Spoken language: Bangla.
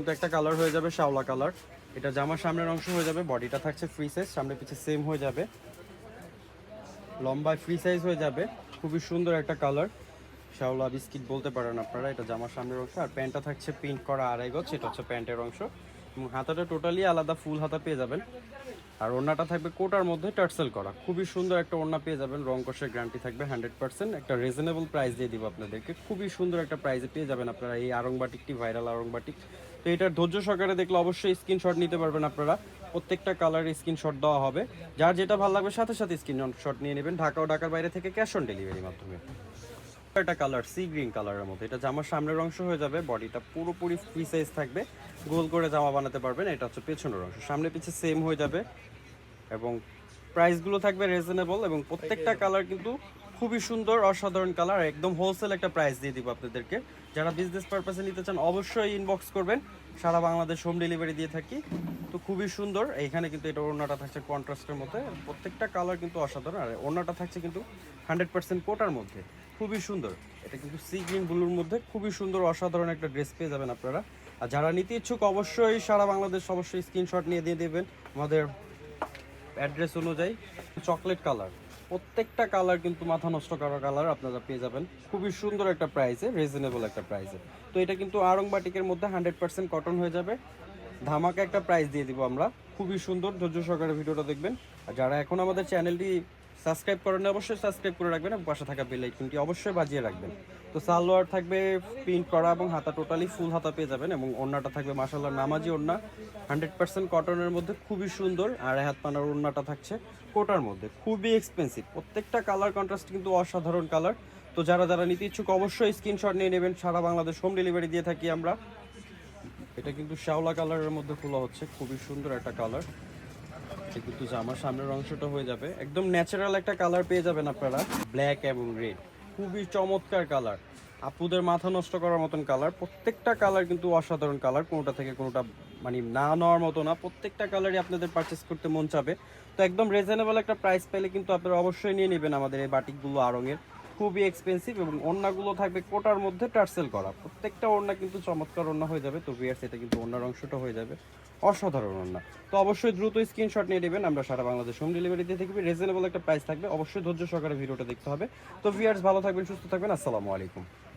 কিন্তু একটা কালার হয়ে যাবে শাওলা কালার। এটা জামার সামনের অংশ হয়ে যাবে, বডিটা থাকছে ফ্রি সাইজ, সামনে পিছে সেম হয়ে যাবে, লম্বায় ফ্রি সাইজ হয়ে যাবে। খুবই সুন্দর একটা কালার, শাওলা বিস্কিট বলতে পারেন আপনারা। এটা জামার সামনের অংশ, আর প্যান্টটা থাকছে প্রিন্ট করা আড়াই গজ, এটা হচ্ছে প্যান্টের অংশ। এবং হাতাটা টোটালি আলাদা ফুল হাতা পেয়ে যাবেন। আর ওড়নাটা থাকবে কোটার মধ্যে টার্সেল করা, খুবই সুন্দর একটা ওড়না পেয়ে যাবেন। রং কষের গ্যারান্টি থাকবে 100%। একটা রিজনেবল প্রাইস দিয়ে দিব আপনাদেরকে, খুবই সুন্দর একটা প্রাইসে পেয়ে যাবেন আপনারা এই আড়ং বাটিকটি, ভাইরাল আড়ং বাটিক। তো এটার ধৈর্য সহকারে দেখলে অবশ্যই স্ক্রিনশট নিতে পারবেন আপনারা। প্রত্যেকটা কালারের স্ক্রিনশট দেওয়া হবে, যার যেটা ভালো লাগবে সাথে সাথে স্ক্রিনশট নিয়ে নেবেন। ঢাকা ও ঢাকার বাইরে থেকে ক্যাশ অন ডেলিভারির মাধ্যমে। একটা কালার সি গ্রিন কালারের মধ্যে, এটা জামার সামনের অংশ হয়ে যাবে, বডিটা পুরোপুরি ফ্রি সাইজ থাকবে, গোল করে জামা বানাতে পারবেন। এটা হচ্ছে পেছনের অংশ, সামনে পিছে সেম হয়ে যাবে এবং প্রাইসগুলো থাকবে রিজনেবল। এবং প্রত্যেকটা কালার কিন্তু খুবই সুন্দর, অসাধারণ কালার, একদম হোলসেল একটা প্রাইস দিয়ে দিব আপনাদেরকে। যারা বিজনেস পারপাসে নিতে চান অবশ্যই ইনবক্স করবেন, সারা বাংলাদেশ হোম ডেলিভারি দিয়ে থাকি। তো খুবই সুন্দর। এইখানে কিন্তু এটা ওড়নাটা থাকছে কন্ট্রাস্টের মধ্যে, প্রত্যেকটা কালার কিন্তু অসাধারণ। আর ওড়নাটা থাকছে কিন্তু 100% কোটার মধ্যে, খুবই সুন্দর। এটা কিন্তু সি গ্রিন ব্লুর মধ্যে খুবই সুন্দর অসাধারণ একটা ড্রেস পেয়ে যাবেন আপনারা। আর যারা নিতে ইচ্ছুক অবশ্যই সারা বাংলাদেশ অবশ্যই স্ক্রিনশট নিয়ে দিয়ে দেবেন আমাদের অ্যাড্রেস অনুযায়ী। চকলেট কালার, প্রত্যেকটা কালার কিন্তু মাথা নষ্ট করা কালার আপনারা পেয়ে যাবেন খুবই সুন্দর একটা প্রাইসে, রিজনেবল একটা প্রাইসে। তো এটা কিন্তু আড়ং বাটিকের মধ্যে 100% কটন হয়ে যাবে। ধামাকা একটা প্রাইস দিয়ে দিব আমরা, খুবই সুন্দর। ধৈর্য সহকারে ভিডিওটা দেখবেন। আর যারা এখন আমাদের চ্যানেলটি সাবস্ক্রাইব করেন অবশ্যই সাবস্ক্রাইব করে রাখবেন এবং পাশে থাকা বেল আইকনটি অবশ্যই বাজিয়ে রাখবেন। তো সালোয়ার থাকবে প্রিন্ট করা এবং হাতা টোটালি ফুল হাতা পেয়ে যাবেন। এবং ওড়নাটা থাকবে মাশাআল্লাহ নামাজি ওড়না, 100% কটনের মধ্যে খুবই সুন্দর। আর হাত পানার ওড়নাটা থাকছে কোটার মধ্যে, খুবই এক্সপেন্সিভ। প্রত্যেকটা কালার কন্ট্রাস্ট কিন্তু অসাধারণ কালার। তো যারা যারা নিতে ইচ্ছুক অবশ্যই স্ক্রিনশট নিয়ে নেবেন, সারা বাংলাদেশ হোম ডেলিভারি দিয়ে থাকি আমরা। এটা কিন্তু শ্যাওলা কালারের মধ্যে খোলা হচ্ছে, খুবই সুন্দর একটা কালার। এটা কিন্তু জামার সামনের অংশটা হয়ে যাবে, একদম ন্যাচারাল একটা কালার পেয়ে যাবেন আপনারা, ব্ল্যাক এবং রেড, খুবই চমৎকার কালার, আপুদের মাথা নষ্ট করার মতন কালার। প্রত্যেকটা কালার কিন্তু অসাধারণ কালার, কোনোটা থেকে কোনোটা মানে না নেওয়ার মতো না, প্রত্যেকটা কালারই আপনাদের পারচেস করতে মন চাবে। তো একদম রিজনেবল একটা প্রাইস পেলে কিন্তু আপনারা অবশ্যই নিয়ে নেবেন আমাদের এই বাটিকগুলো আড়ংয়ের, খুবই এক্সপেন্সিভ। এবং ওড়নাগুলো থাকবে কোটার মধ্যে টার্সেল করা, প্রত্যেকটা ওড়না কিন্তু চমৎকার ওড়না হয়ে যাবে। তো ভিউয়ার্স এটা কিন্তু ওড়নার অংশটা হয়ে যাবে অসাধারণ ওড়না। তো অবশ্যই দ্রুত স্ক্রিনশট নিয়ে নেবেন, আমরা সারা বাংলাদেশ হোম ডেলিভারি দিয়ে থাকবে, রিজনেবল একটা প্রাইস থাকবে। অবশ্যই ধৈর্য সহকারে ভিডিওটা দেখতে হবে। তো ভিউয়ার্স ভালো থাকবেন, সুস্থ থাকবেন, আসসালামু আলাইকুম।